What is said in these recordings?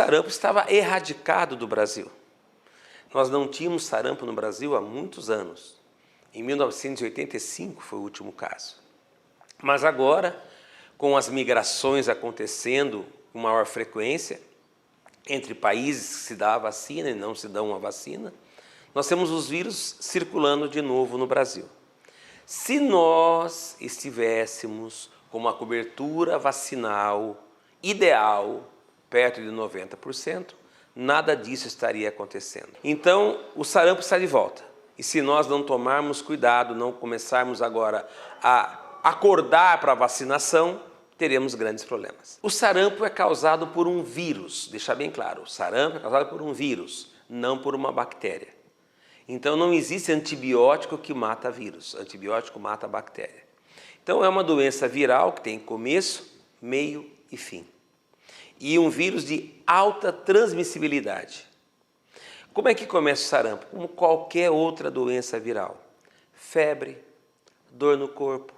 sarampo estava erradicado do Brasil. Nós não tínhamos sarampo no Brasil há muitos anos. Em 1985 foi o último caso. Mas agora, com as migrações acontecendo com maior frequência, entre países que se dá a vacina e não se dão a vacina, nós temos os vírus circulando de novo no Brasil. Se nós estivéssemos com uma cobertura vacinal ideal, perto de 90%, nada disso estaria acontecendo. Então, o sarampo está de volta. E se nós não tomarmos cuidado, não começarmos agora a acordar para a vacinação, teremos grandes problemas. O sarampo é causado por um vírus, deixar bem claro, o sarampo é causado por um vírus, não por uma bactéria. Então não existe antibiótico que mata vírus, antibiótico mata a bactéria. Então é uma doença viral que tem começo, meio e fim. E um vírus de alta transmissibilidade. Como é que começa o sarampo? Como qualquer outra doença viral. Febre, dor no corpo,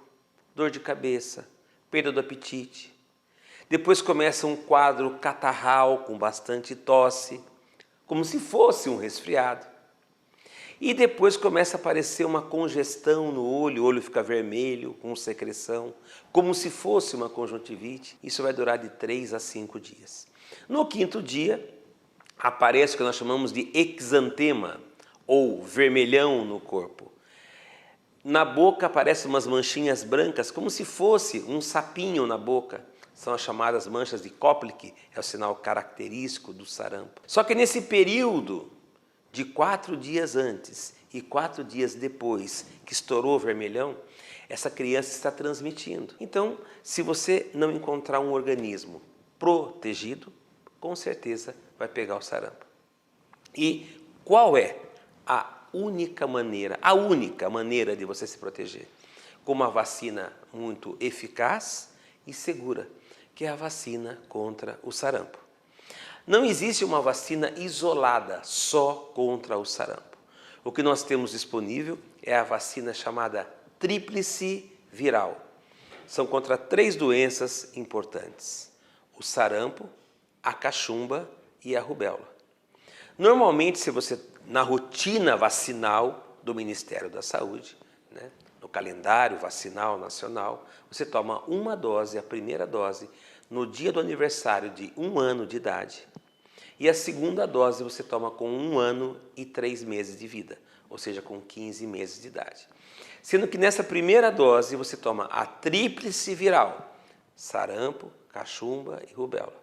dor de cabeça, perda do apetite. Depois começa um quadro catarral com bastante tosse, como se fosse um resfriado. E depois começa a aparecer uma congestão no olho, o olho fica vermelho, com secreção, como se fosse uma conjuntivite. Isso vai durar de 3 a 5 dias. No 5º dia, aparece o que nós chamamos de exantema, ou vermelhão no corpo. Na boca aparecem umas manchinhas brancas, como se fosse um sapinho na boca. São as chamadas manchas de Koplik, é o sinal característico do sarampo. Só que nesse período de 4 dias antes e 4 dias depois que estourou o vermelhão, essa criança está transmitindo. Então, se você não encontrar um organismo protegido, com certeza vai pegar o sarampo. E qual é a única maneira de você se proteger? Com uma vacina muito eficaz e segura, que é a vacina contra o sarampo. Não existe uma vacina isolada só contra o sarampo. O que nós temos disponível é a vacina chamada tríplice viral. São contra 3 doenças importantes: o sarampo, a cachumba e a rubéola. Normalmente, se você, na rotina vacinal do Ministério da Saúde, no calendário vacinal nacional, você toma uma dose, a primeira dose, no dia do aniversário de 1 ano de idade. E a segunda dose você toma com 1 ano e 3 meses de vida, ou seja, com 15 meses de idade. Sendo que nessa primeira dose você toma a tríplice viral, sarampo, cachumba e rubéola.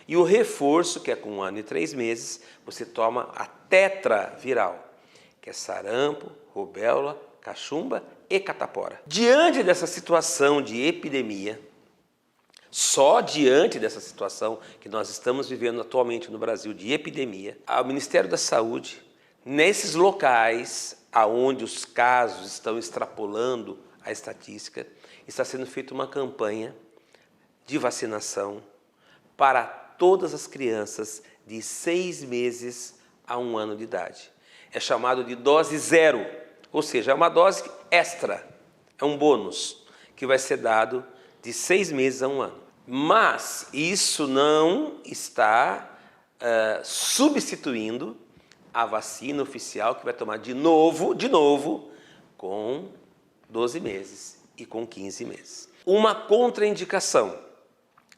E o reforço, que é com 1 ano e 3 meses, você toma a tetraviral, que é sarampo, rubéola, cachumba e catapora. Diante dessa situação de epidemia, só diante dessa situação que nós estamos vivendo atualmente no Brasil de epidemia, o Ministério da Saúde, nesses locais onde os casos estão extrapolando a estatística, está sendo feita uma campanha de vacinação para todas as crianças de 6 meses a 1 ano de idade. É chamado de dose zero, ou seja, é uma dose extra, é um bônus que vai ser dado de 6 meses a 1 ano. Mas isso não está substituindo a vacina oficial que vai tomar de novo, com 12 meses e com 15 meses. Uma contraindicação: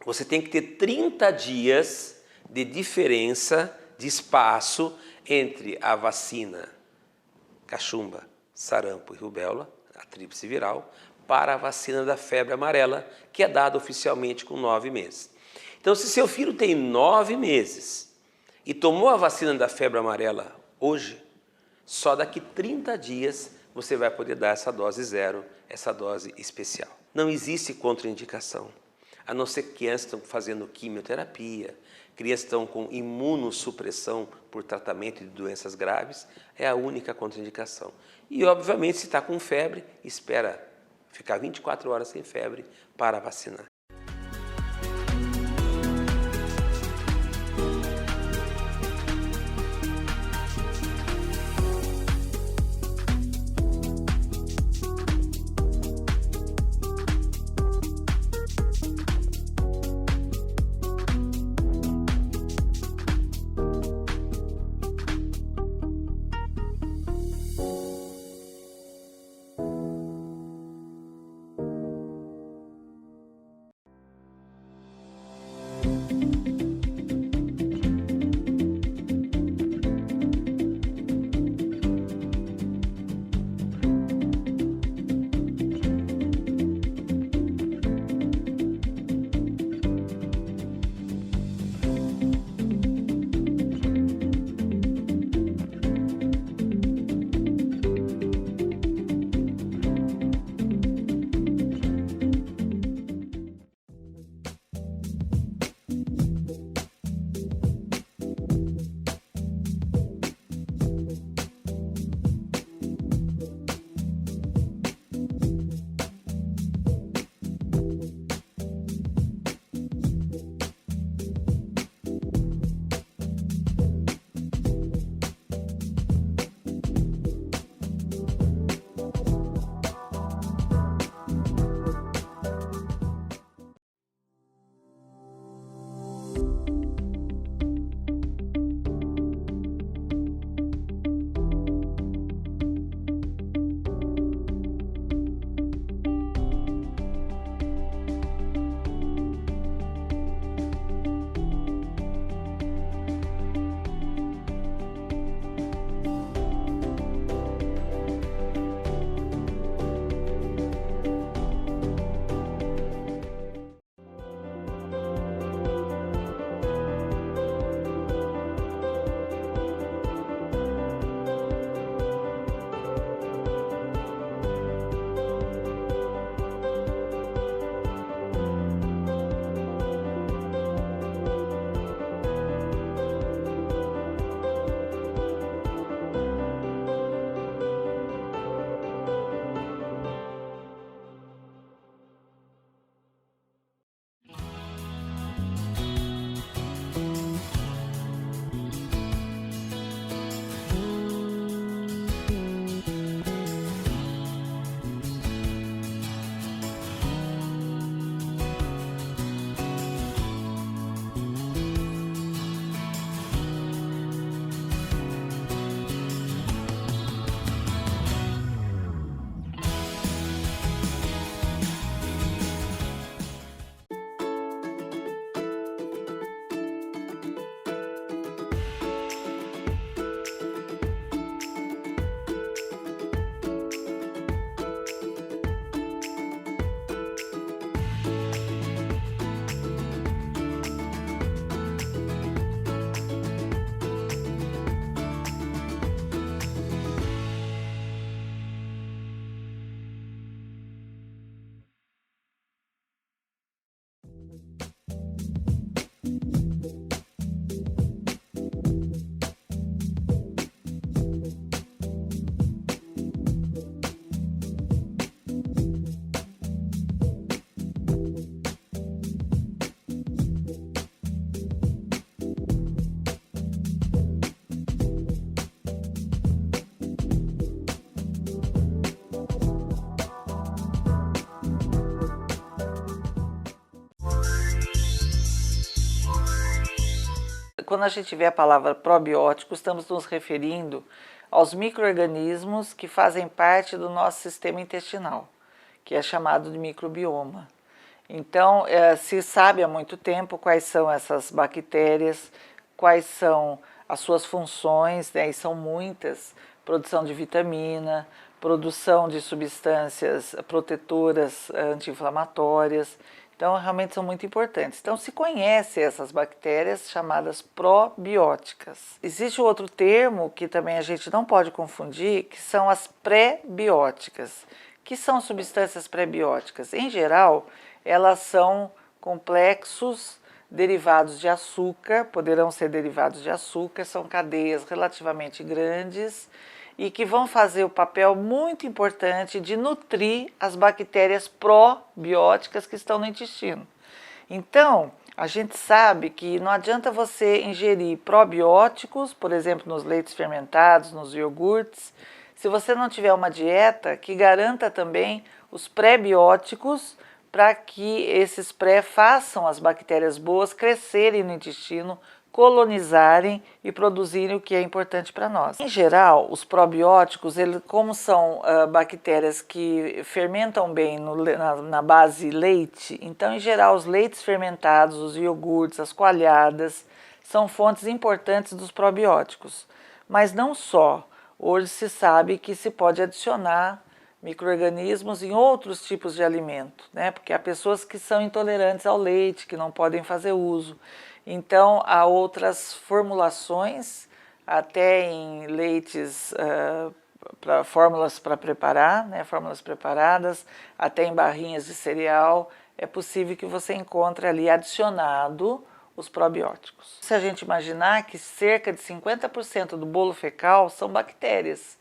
você tem que ter 30 dias de diferença de espaço entre a vacina cachumba, sarampo e rubéola, a tríplice viral, para a vacina da febre amarela, que é dada oficialmente com 9 meses. Então, se seu filho tem 9 meses e tomou a vacina da febre amarela hoje, só daqui 30 dias você vai poder dar essa dose zero, essa dose especial. Não existe contraindicação, a não ser que crianças estão fazendo quimioterapia, crianças estão com imunossupressão por tratamento de doenças graves, é a única contraindicação. E, obviamente, se está com febre, espera ficar 24 horas sem febre para vacinar. quando a gente vê a palavra probiótico, estamos nos referindo aos micro-organismos que fazem parte do nosso sistema intestinal, que é chamado de microbioma. Então, se sabe há muito tempo quais são essas bactérias, quais são as suas funções, né, e são muitas: produção de vitamina, produção de substâncias protetoras anti-inflamatórias. Então, realmente são muito importantes. Então, se conhece essas bactérias chamadas probióticas. Existe outro termo que também a gente não pode confundir, que são as pré-bióticas. Que são substâncias pré-bióticas? Em geral, elas são complexos derivados de açúcar, poderão ser derivados de açúcar, são cadeias relativamente grandes e que vão fazer o papel muito importante de nutrir as bactérias probióticas que estão no intestino. Então, a gente sabe que não adianta você ingerir probióticos, por exemplo, nos leites fermentados, nos iogurtes, se você não tiver uma dieta que garanta também os pré-bióticos para que esses pré façam as bactérias boas crescerem no intestino, colonizarem e produzirem o que é importante para nós. Em geral, os probióticos, como são bactérias que fermentam bem na base leite, então, em geral, os leites fermentados, os iogurtes, as coalhadas, são fontes importantes dos probióticos. Mas não só. Hoje se sabe que se pode adicionar micro-organismos em outros tipos de alimento, né? Porque há pessoas que são intolerantes ao leite, que não podem fazer uso. Então, há outras formulações, até em leites, fórmulas para preparar, né? Fórmulas preparadas, até em barrinhas de cereal, é possível que você encontre ali adicionado os probióticos. Se a gente imaginar que cerca de 50% do bolo fecal são bactérias.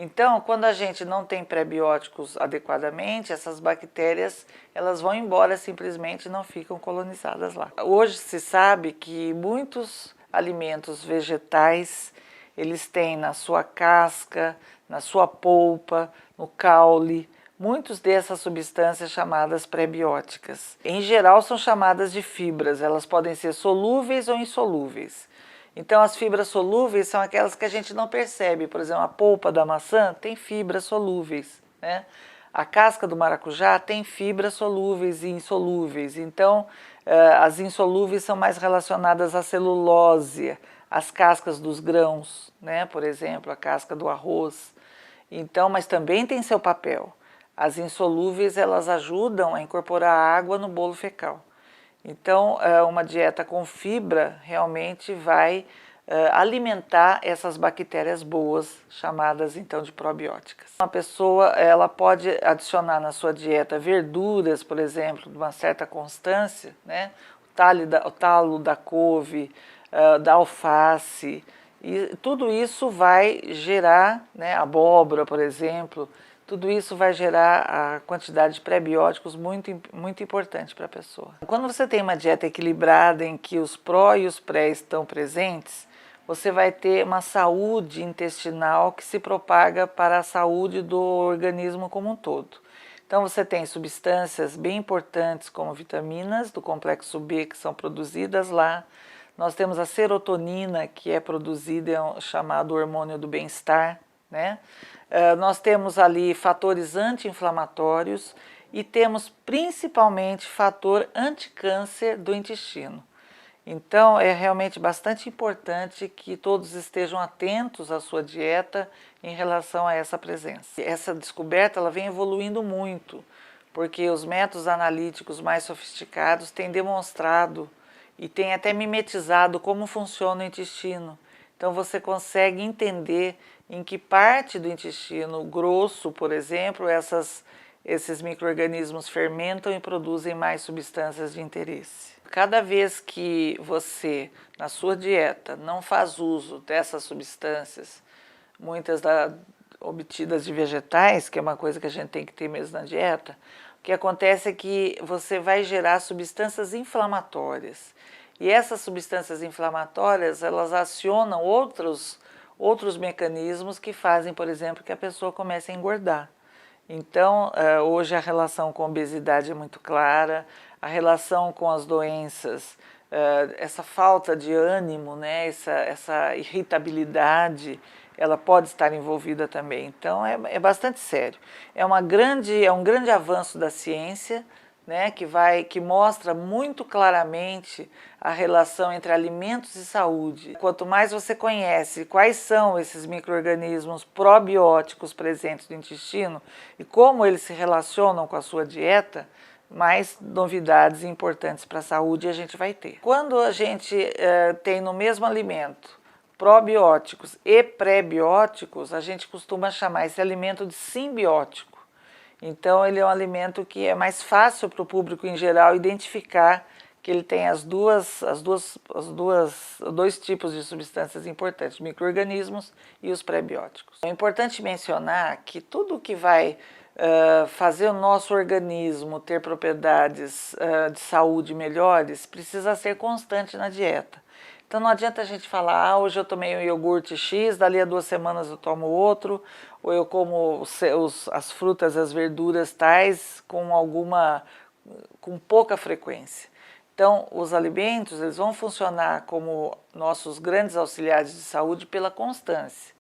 Então, quando a gente não tem prebióticos adequadamente, essas bactérias elas vão embora, simplesmente não ficam colonizadas lá. Hoje se sabe que muitos alimentos vegetais, eles têm na sua casca, na sua polpa, no caule, muitas dessas substâncias chamadas prebióticas. Em geral são chamadas de fibras, elas podem ser solúveis ou insolúveis. Então, as fibras solúveis são aquelas que a gente não percebe. Por exemplo, a polpa da maçã tem fibras solúveis, né? A casca do maracujá tem fibras solúveis e insolúveis. Então, as insolúveis são mais relacionadas à celulose, às cascas dos grãos, né? Por exemplo, a casca do arroz. Então, mas também tem seu papel. As insolúveis, elas ajudam a incorporar água no bolo fecal. Então, uma dieta com fibra realmente vai alimentar essas bactérias boas, chamadas então de probióticas. Uma pessoa ela pode adicionar na sua dieta verduras, por exemplo, de uma certa constância, né? O talo da couve, da alface, e tudo isso vai gerar, né, abóbora, por exemplo, tudo isso vai gerar a quantidade de prebióticos muito importante para a pessoa. Quando você tem uma dieta equilibrada em que os pró e os pré estão presentes, você vai ter uma saúde intestinal que se propaga para a saúde do organismo como um todo. Então você tem substâncias bem importantes como vitaminas do complexo B que são produzidas lá. Nós temos a serotonina que é produzida, é chamado hormônio do bem-estar, né? Nós temos ali fatores anti-inflamatórios e temos principalmente fator anticâncer do intestino. Então é realmente bastante importante que todos estejam atentos à sua dieta em relação a essa presença. Essa descoberta ela vem evoluindo muito, porque os métodos analíticos mais sofisticados têm demonstrado e têm até mimetizado como funciona o intestino. Então você consegue entender em que parte do intestino grosso, por exemplo, esses micro-organismos fermentam e produzem mais substâncias de interesse. Cada vez que você, na sua dieta, não faz uso dessas substâncias, muitas obtidas de vegetais, que é uma coisa que a gente tem que ter mesmo na dieta, o que acontece é que você vai gerar substâncias inflamatórias. E essas substâncias inflamatórias, elas acionam outros mecanismos que fazem, por exemplo, que a pessoa comece a engordar. Então, hoje a relação com a obesidade é muito clara, a relação com as doenças essa falta de ânimo, né, essa irritabilidade, ela pode estar envolvida também. Então é bastante sério. É um grande avanço da ciência, né, que mostra muito claramente a relação entre alimentos e saúde. Quanto mais você conhece quais são esses micro-organismos probióticos presentes no intestino e como eles se relacionam com a sua dieta, mais novidades importantes para a saúde a gente vai ter. Quando a gente tem no mesmo alimento probióticos e pré-bióticos, a gente costuma chamar esse alimento de simbiótico. Então, ele é um alimento que é mais fácil para o público em geral identificar que ele tem os dois tipos de substâncias importantes, micro-organismos e os pré-bióticos. É importante mencionar que tudo que vai fazer o nosso organismo ter propriedades de saúde melhores precisa ser constante na dieta. Então não adianta a gente falar, hoje eu tomei um iogurte X, dali a 2 semanas eu tomo outro, ou eu como as frutas, as verduras tais com pouca frequência. Então os alimentos eles vão funcionar como nossos grandes auxiliares de saúde pela constância.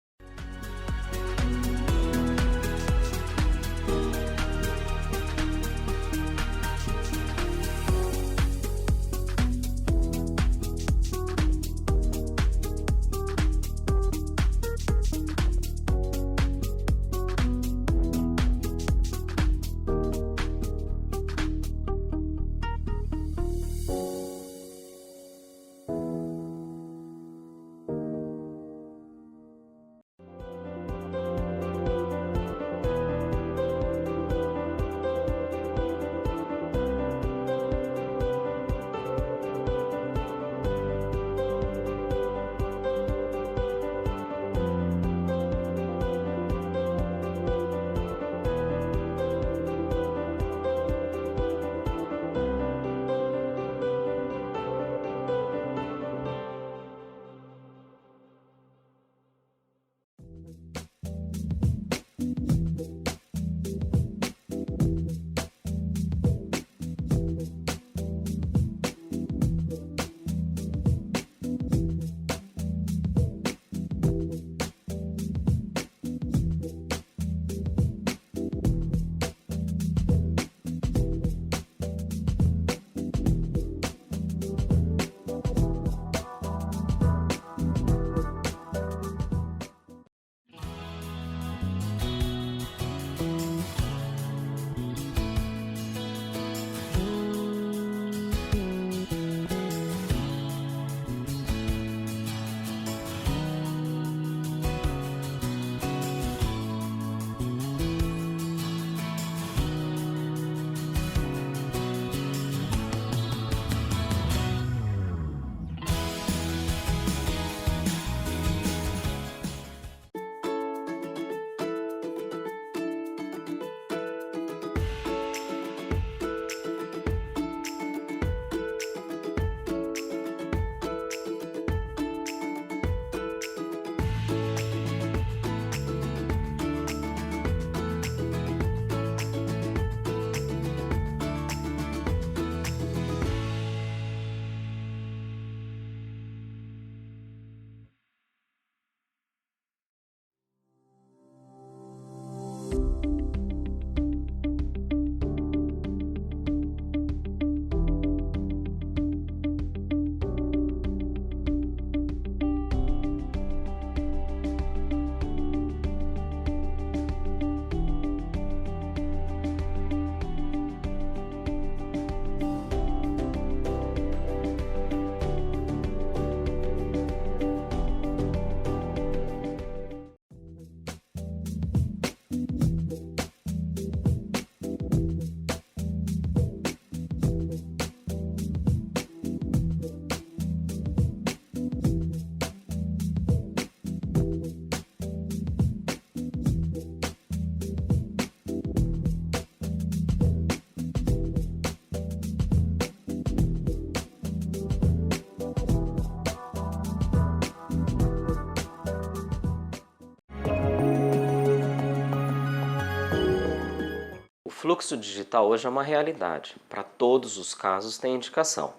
O fluxo digital hoje é uma realidade. Para todos os casos tem indicação.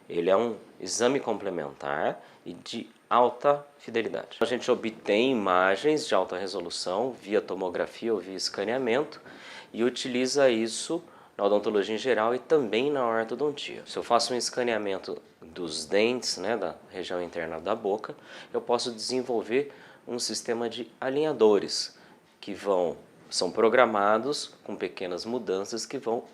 Ele é um exame complementar e de alta fidelidade. A gente obtém imagens de alta resolução via tomografia ou via escaneamento e utiliza isso na odontologia em geral e também na ortodontia. Se eu faço um escaneamento dos dentes, né, da região interna da boca, eu posso desenvolver um sistema de alinhadores que são programados com pequenas mudanças que vão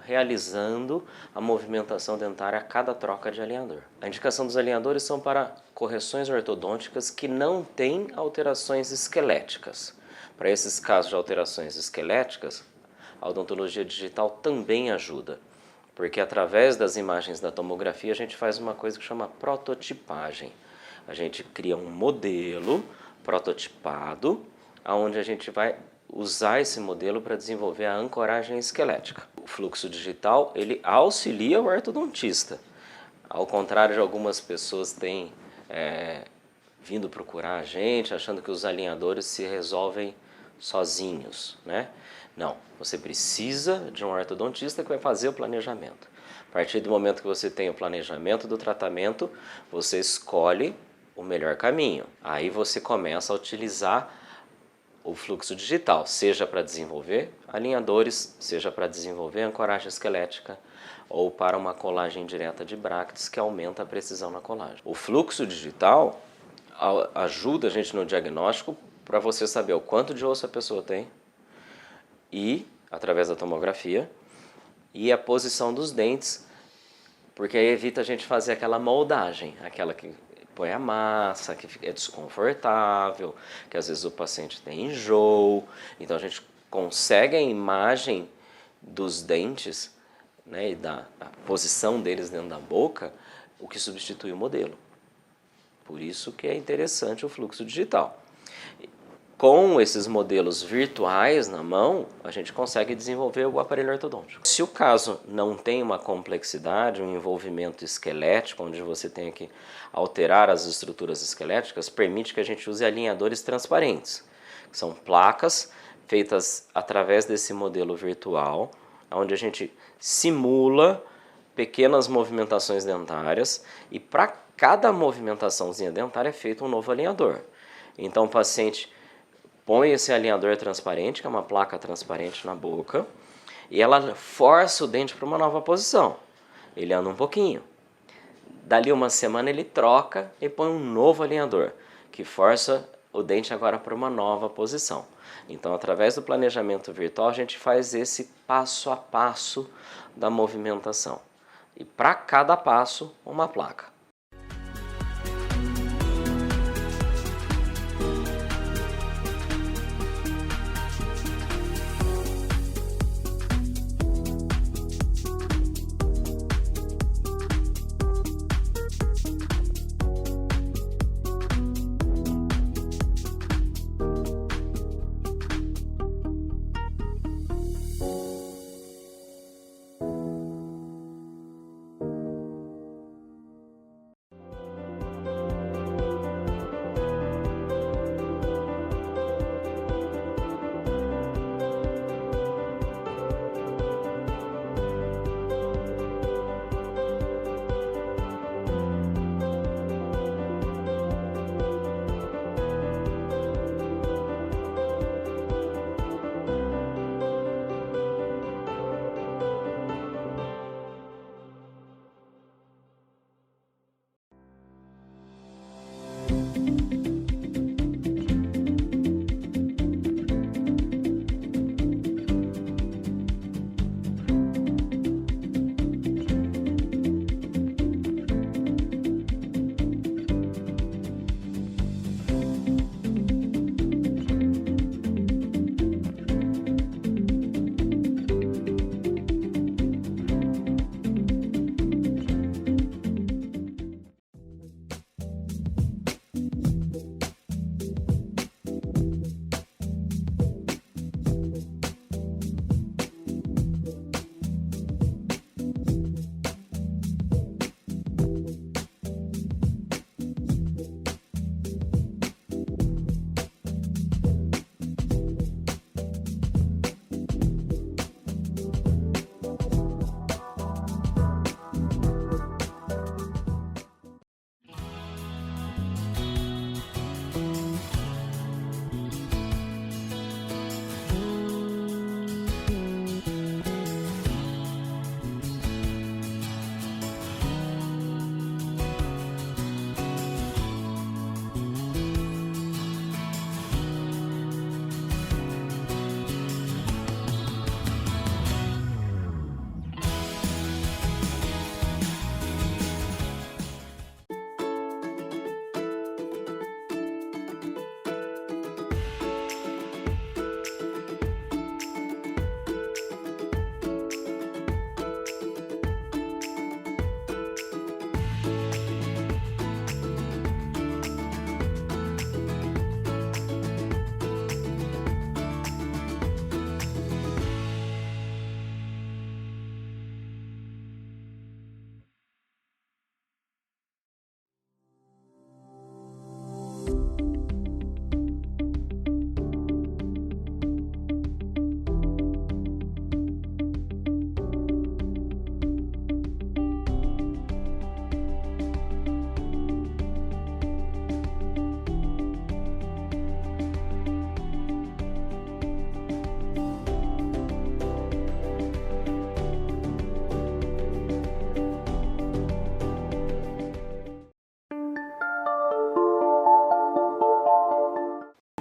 realizando a movimentação dentária a cada troca de alinhador. A indicação dos alinhadores são para correções ortodônticas que não têm alterações esqueléticas. Para esses casos de alterações esqueléticas, a odontologia digital também ajuda, porque através das imagens da tomografia a gente faz uma coisa que chama prototipagem. A gente cria um modelo prototipado, onde a gente vai usar esse modelo para desenvolver a ancoragem esquelética. O fluxo digital, ele auxilia o ortodontista. Ao contrário de algumas pessoas têm vindo procurar a gente, achando que os alinhadores se resolvem sozinhos, né? Não, você precisa de um ortodontista que vai fazer o planejamento. A partir do momento que você tem o planejamento do tratamento, você escolhe o melhor caminho. Aí você começa a utilizar o fluxo digital, seja para desenvolver alinhadores, seja para desenvolver ancoragem esquelética ou para uma colagem direta de bractes que aumenta a precisão na colagem. O fluxo digital ajuda a gente no diagnóstico para você saber o quanto de osso a pessoa tem e, através da tomografia, e a posição dos dentes, porque aí evita a gente fazer aquela moldagem, aquela que põe a massa, que é desconfortável, que às vezes o paciente tem enjoo. Então a gente consegue a imagem dos dentes, né, e da posição deles dentro da boca, o que substitui o modelo. Por isso que é interessante o fluxo digital. Com esses modelos virtuais na mão, a gente consegue desenvolver o aparelho ortodôntico. Se o caso não tem uma complexidade, um envolvimento esquelético, onde você tem que alterar as estruturas esqueléticas, permite que a gente use alinhadores transparentes. São placas feitas através desse modelo virtual, onde a gente simula pequenas movimentações dentárias e para cada movimentaçãozinha dentária é feito um novo alinhador. Então o paciente põe esse alinhador transparente, que é uma placa transparente na boca, e ela força o dente para uma nova posição. Ele anda um pouquinho. Dali uma semana ele troca e põe um novo alinhador, que força o dente agora para uma nova posição. Então, através do planejamento virtual, a gente faz esse passo a passo da movimentação. E para cada passo, uma placa.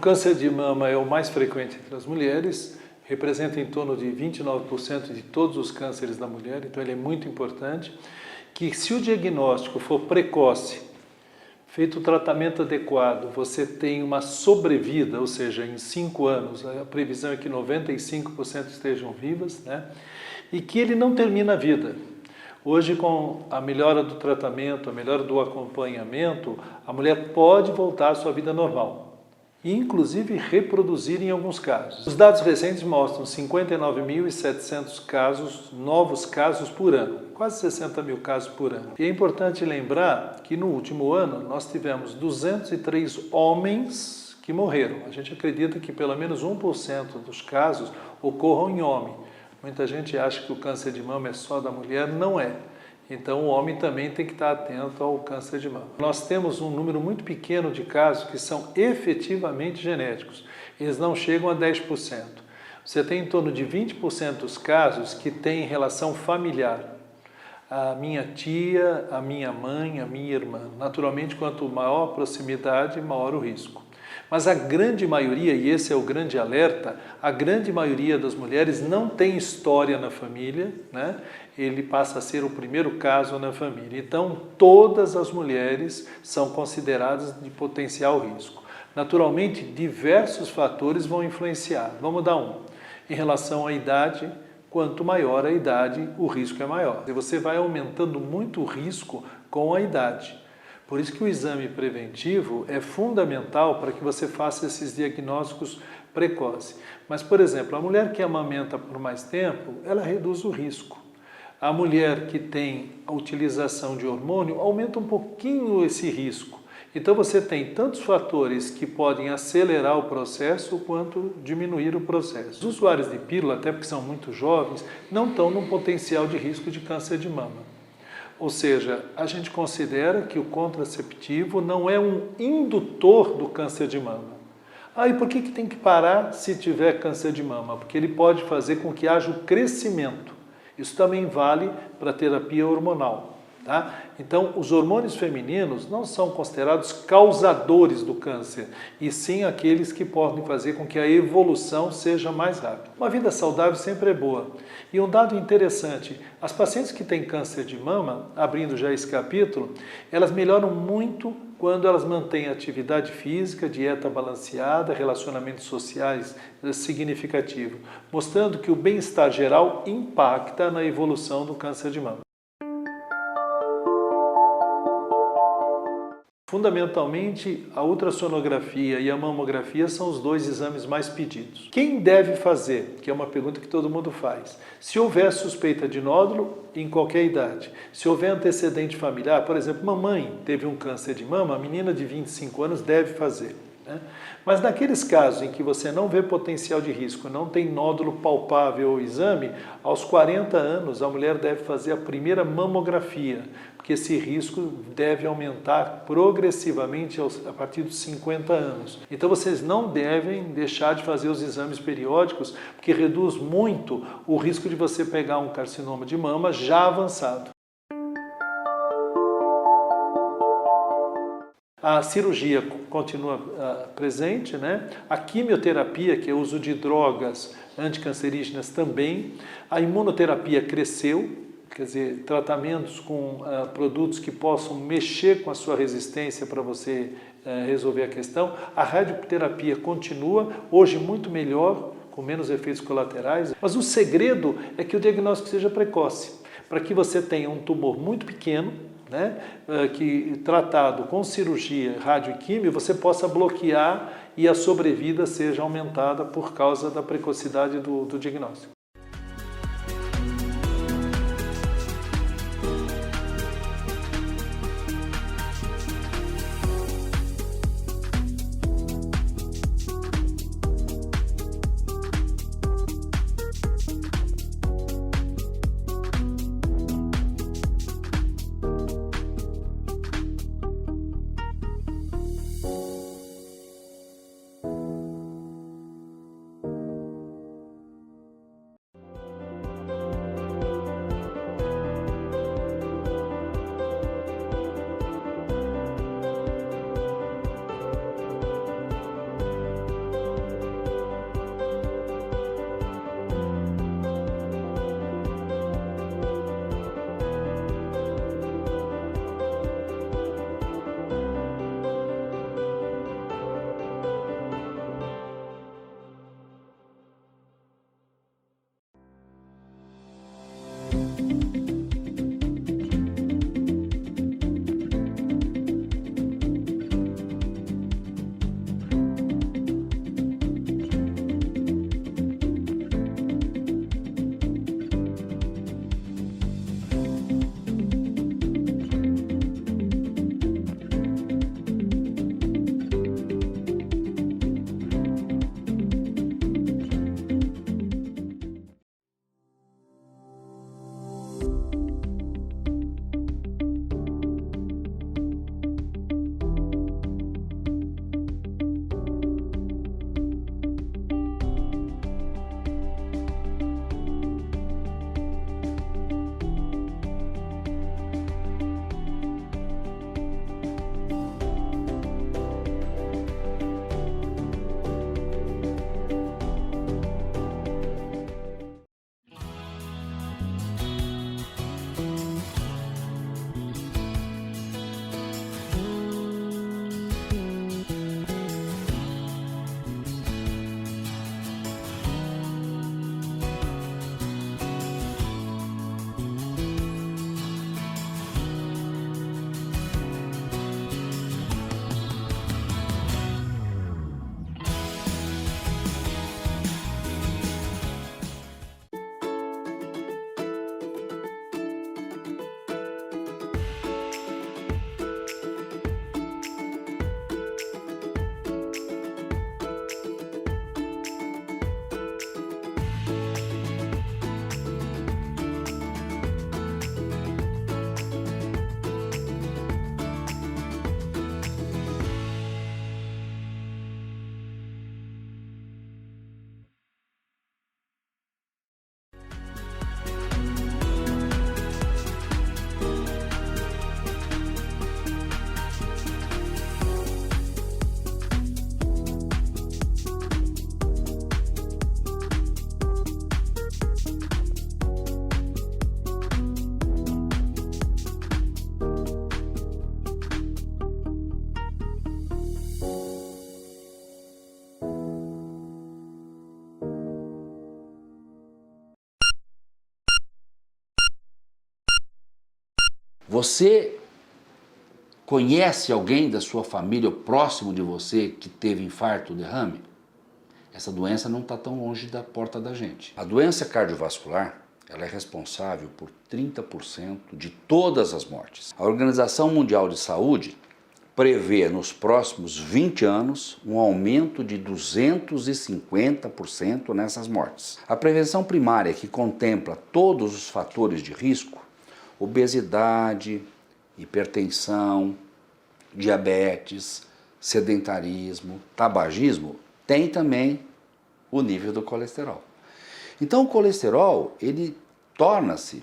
câncer de mama é o mais frequente entre as mulheres, representa em torno de 29% de todos os cânceres da mulher, então ele é muito importante. Que se o diagnóstico for precoce, feito o tratamento adequado, você tem uma sobrevida, ou seja, em 5 anos, a previsão é que 95% estejam vivas, né? E que ele não termina a vida. Hoje, com a melhora do tratamento, a melhora do acompanhamento, a mulher pode voltar à sua vida normal. E, inclusive, reproduzir em alguns casos. Os dados recentes mostram 59.700 casos, novos casos por ano, quase 60 mil casos por ano. E é importante lembrar que no último ano nós tivemos 203 homens que morreram. A gente acredita que pelo menos 1% dos casos ocorram em homem. Muita gente acha que o câncer de mama é só da mulher, não é. Então, o homem também tem que estar atento ao câncer de mama. Nós temos um número muito pequeno de casos que são efetivamente genéticos. Eles não chegam a 10%. Você tem em torno de 20% dos casos que têm relação familiar. A minha tia, a minha mãe, a minha irmã. Naturalmente, quanto maior a proximidade, maior o risco. Mas a grande maioria, e esse é o grande alerta, a grande maioria das mulheres não tem história na família, né? Ele passa a ser o primeiro caso na família. Então, todas as mulheres são consideradas de potencial risco. Naturalmente, diversos fatores vão influenciar. Vamos dar um. Em relação à idade, quanto maior a idade, o risco é maior. E você vai aumentando muito o risco com a idade. Por isso que o exame preventivo é fundamental para que você faça esses diagnósticos precoces. Mas, por exemplo, a mulher que amamenta por mais tempo, ela reduz o risco. A mulher que tem a utilização de hormônio aumenta um pouquinho esse risco. Então você tem tantos fatores que podem acelerar o processo quanto diminuir o processo. Os usuários de pílula, até porque são muito jovens, não estão no potencial de risco de câncer de mama. Ou seja, a gente considera que o contraceptivo não é um indutor do câncer de mama. E por que tem que parar se tiver câncer de mama? Porque ele pode fazer com que haja o crescimento. Isso também vale para a terapia hormonal. Tá? Então, os hormônios femininos não são considerados causadores do câncer, e sim aqueles que podem fazer com que a evolução seja mais rápida. Uma vida saudável sempre é boa. E um dado interessante, as pacientes que têm câncer de mama, abrindo já esse capítulo, elas melhoram muito quando elas mantêm atividade física, dieta balanceada, relacionamentos sociais significativos, mostrando que o bem-estar geral impacta na evolução do câncer de mama. Fundamentalmente, a ultrassonografia e a mamografia são os dois exames mais pedidos. Quem deve fazer? Que é uma pergunta que todo mundo faz. Se houver suspeita de nódulo, em qualquer idade. Se houver antecedente familiar, por exemplo, mamãe teve um câncer de mama, a menina de 25 anos deve fazer. Né? Mas naqueles casos em que você não vê potencial de risco, não tem nódulo palpável ao exame, aos 40 anos a mulher deve fazer a primeira mamografia, porque esse risco deve aumentar progressivamente a partir dos 50 anos. Então vocês não devem deixar de fazer os exames periódicos, porque reduz muito o risco de você pegar um carcinoma de mama já avançado. A cirurgia continua presente, né? A quimioterapia, que é o uso de drogas anticancerígenas também. A imunoterapia cresceu, quer dizer, tratamentos com produtos que possam mexer com a sua resistência para você resolver a questão. A radioterapia continua, hoje muito melhor, com menos efeitos colaterais. Mas o segredo é que o diagnóstico seja precoce, para que você tenha um tumor muito pequeno, né, que tratado com cirurgia, rádio e químio, você possa bloquear e a sobrevida seja aumentada por causa da precocidade do diagnóstico. Você conhece alguém da sua família ou próximo de você que teve infarto ou derrame? Essa doença não está tão longe da porta da gente. A doença cardiovascular, ela é responsável por 30% de todas as mortes. A Organização Mundial de Saúde prevê nos próximos 20 anos um aumento de 250% nessas mortes. A prevenção primária, que contempla todos os fatores de risco, obesidade, hipertensão, diabetes, sedentarismo, tabagismo, tem também o nível do colesterol. Então o colesterol, ele torna-se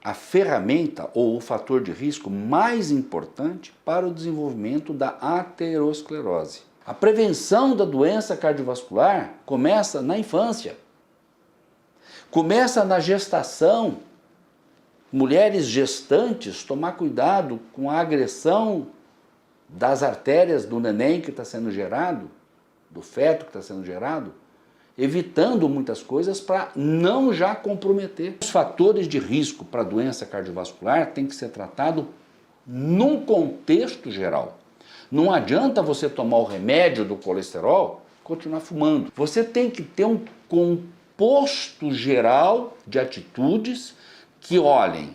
a ferramenta ou o fator de risco mais importante para o desenvolvimento da aterosclerose. A prevenção da doença cardiovascular começa na infância, começa na gestação. Mulheres gestantes, tomar cuidado com a agressão das artérias do neném que está sendo gerado, do feto que está sendo gerado, evitando muitas coisas para não já comprometer. Os fatores de risco para a doença cardiovascular têm que ser tratados num contexto geral. Não adianta você tomar o remédio do colesterol e continuar fumando. Você tem que ter um composto geral de atitudes que olhem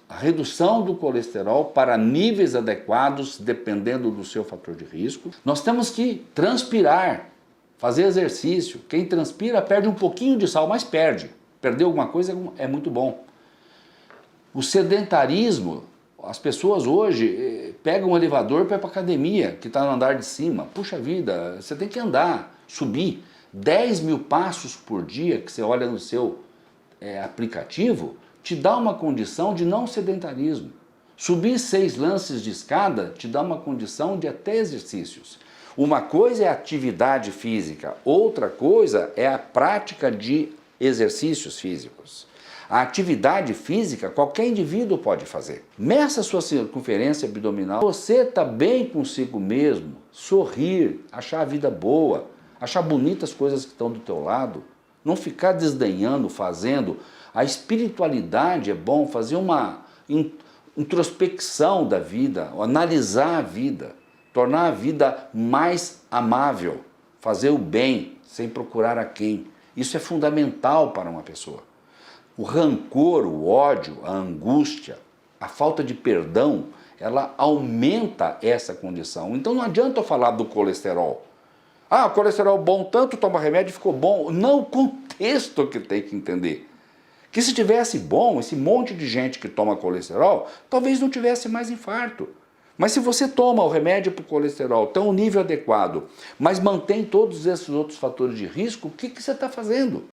a redução do colesterol para níveis adequados, dependendo do seu fator de risco. Nós temos que transpirar, fazer exercício. Quem transpira perde um pouquinho de sal, mas perde. Perder alguma coisa é muito bom. O sedentarismo, as pessoas hoje pegam um elevador para ir para a academia, que está no andar de cima. Puxa vida, você tem que andar, subir 10 mil passos por dia, que você olha no seu aplicativo, te dá uma condição de não sedentarismo. Subir 6 lances de escada te dá uma condição de até exercícios. Uma coisa é a atividade física, outra coisa é a prática de exercícios físicos. A atividade física qualquer indivíduo pode fazer. Meça a sua circunferência abdominal. Você está bem consigo mesmo, sorrir, achar a vida boa, achar bonitas as coisas que estão do teu lado, não ficar desdenhando, fazendo. A espiritualidade é bom, fazer uma introspecção da vida, analisar a vida, tornar a vida mais amável, fazer o bem sem procurar a quem. Isso é fundamental para uma pessoa. O rancor, o ódio, a angústia, a falta de perdão, ela aumenta essa condição. Então não adianta eu falar do colesterol. Ah, o colesterol bom, tanto toma remédio e ficou bom. Não, o contexto que tem que entender. Que se tivesse bom, esse monte de gente que toma colesterol, talvez não tivesse mais infarto. Mas se você toma o remédio para o colesterol, tem um nível adequado, mas mantém todos esses outros fatores de risco, o que você está fazendo?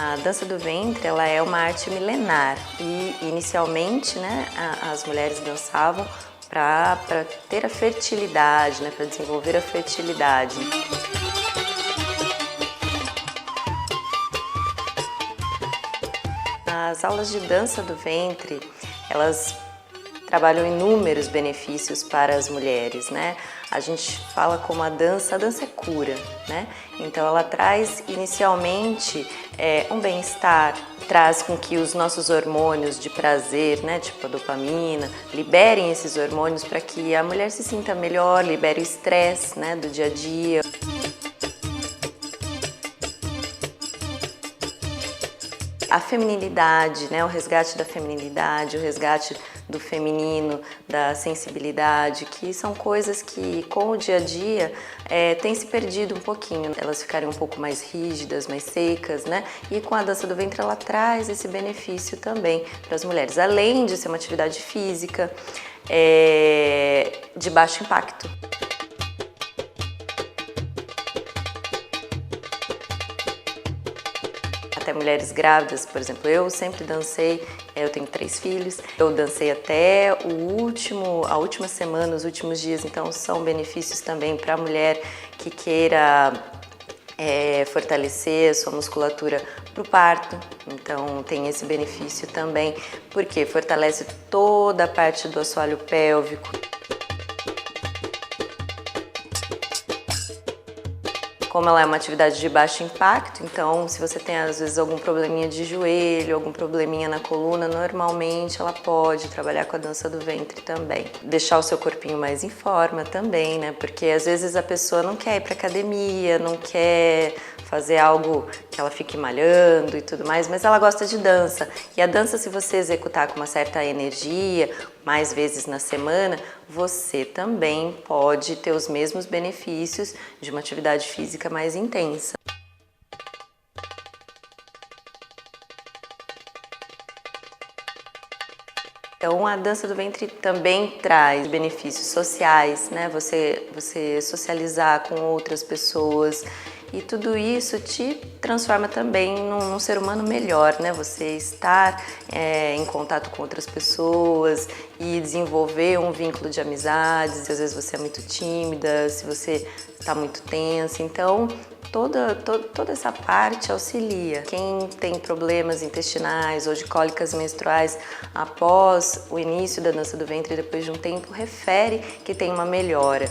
A dança do ventre, ela é uma arte milenar e inicialmente, né, as mulheres dançavam para ter a fertilidade, né, para desenvolver a fertilidade. As aulas de dança do ventre, elas trabalham inúmeros benefícios para as mulheres, né? A gente fala como a dança é cura, né? Então ela traz inicialmente um bem-estar, traz com que os nossos hormônios de prazer, né, tipo a dopamina, liberem esses hormônios para que a mulher se sinta melhor, libere o estresse, né, do dia a dia. A feminilidade, né, o resgate da feminilidade, o resgate do feminino, da sensibilidade, que são coisas que com o dia a dia têm se perdido um pouquinho. Elas ficarem um pouco mais rígidas, mais secas, né? E com a dança do ventre ela traz esse benefício também para as mulheres, além de ser uma atividade física de baixo impacto. Até mulheres grávidas, por exemplo, eu sempre dancei, eu tenho 3 filhos, eu dancei até a última semana, os últimos dias, então são benefícios também para a mulher que queira fortalecer a sua musculatura para o parto, então tem esse benefício também, porque fortalece toda a parte do assoalho pélvico. Como ela é uma atividade de baixo impacto, então se você tem às vezes algum probleminha de joelho, algum probleminha na coluna, normalmente ela pode trabalhar com a dança do ventre também. Deixar o seu corpinho mais em forma também, né? Porque às vezes a pessoa não quer ir para academia, não quer fazer algo que ela fique malhando e tudo mais, mas ela gosta de dança. E a dança, se você executar com uma certa energia, mais vezes na semana, você também pode ter os mesmos benefícios de uma atividade física mais intensa. Então, a dança do ventre também traz benefícios sociais, né? Você socializar com outras pessoas e tudo isso te transforma também num ser humano melhor, né? Você estar em contato com outras pessoas e desenvolver um vínculo de amizades. Às vezes você é muito tímida, se você está muito tensa, então toda essa parte auxilia. Quem tem problemas intestinais ou de cólicas menstruais após o início da dança do ventre, depois de um tempo, refere que tem uma melhora.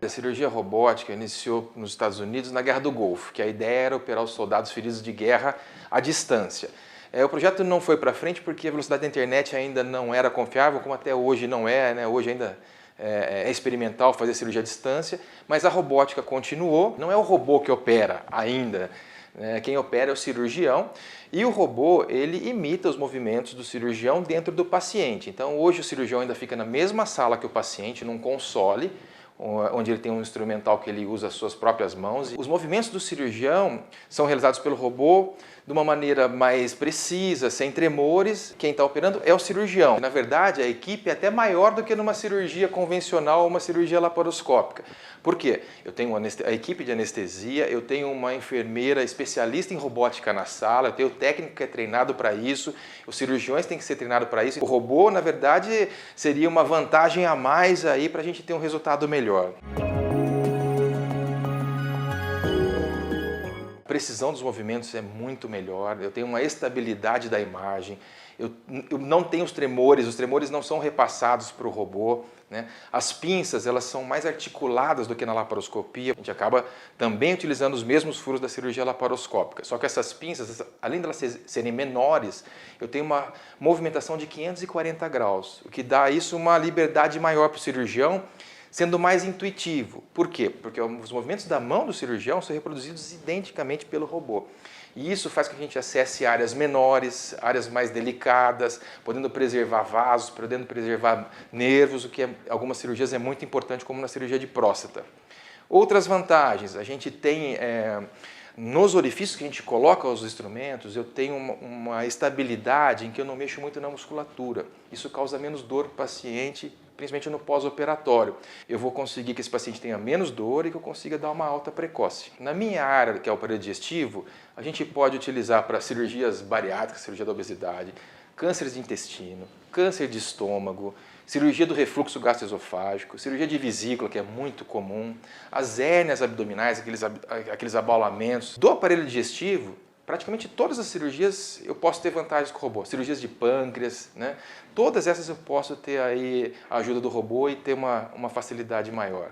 A cirurgia robótica iniciou nos Estados Unidos na Guerra do Golfo, que a ideia era operar os soldados feridos de guerra à distância. O projeto não foi para frente porque a velocidade da internet ainda não era confiável, como até hoje não é, né? Hoje ainda é experimental fazer cirurgia à distância, mas a robótica continuou. Não é o robô que opera ainda, né? Quem opera é o cirurgião, e o robô ele imita os movimentos do cirurgião dentro do paciente. Então hoje o cirurgião ainda fica na mesma sala que o paciente, num console, onde ele tem um instrumental que ele usa as suas próprias mãos. Os movimentos do cirurgião são realizados pelo robô de uma maneira mais precisa, sem tremores. Quem está operando é o cirurgião. Na verdade, a equipe é até maior do que numa cirurgia convencional ou uma cirurgia laparoscópica. Por quê? Eu tenho a equipe de anestesia, eu tenho uma enfermeira especialista em robótica na sala, eu tenho o técnico que é treinado para isso, os cirurgiões têm que ser treinados para isso. O robô, na verdade, seria uma vantagem a mais aí para a gente ter um resultado melhor. A precisão dos movimentos é muito melhor, eu tenho uma estabilidade da imagem, eu não tenho os tremores não são repassados para o robô, né? As pinças elas são mais articuladas do que na laparoscopia, a gente acaba também utilizando os mesmos furos da cirurgia laparoscópica, só que essas pinças, além de elas serem menores, eu tenho uma movimentação de 540 graus, o que dá isso uma liberdade maior para o cirurgião, sendo mais intuitivo. Por quê? Porque os movimentos da mão do cirurgião são reproduzidos identicamente pelo robô. E isso faz com que a gente acesse áreas menores, áreas mais delicadas, podendo preservar vasos, podendo preservar nervos, o que em algumas cirurgias é muito importante, como na cirurgia de próstata. Outras vantagens, a gente tem nos orifícios que a gente coloca os instrumentos, eu tenho uma estabilidade em que eu não mexo muito na musculatura. Isso causa menos dor para o paciente, principalmente no pós-operatório. Eu vou conseguir que esse paciente tenha menos dor e que eu consiga dar uma alta precoce. Na minha área, que é o aparelho digestivo, a gente pode utilizar para cirurgias bariátricas, cirurgia da obesidade, cânceres de intestino, câncer de estômago, cirurgia do refluxo gastroesofágico, cirurgia de vesícula, que é muito comum, as hérnias abdominais, aqueles abaulamentos. Do aparelho digestivo, praticamente todas as cirurgias eu posso ter vantagens com o robô. Cirurgias de pâncreas, né? Todas essas eu posso ter aí a ajuda do robô e ter uma facilidade maior.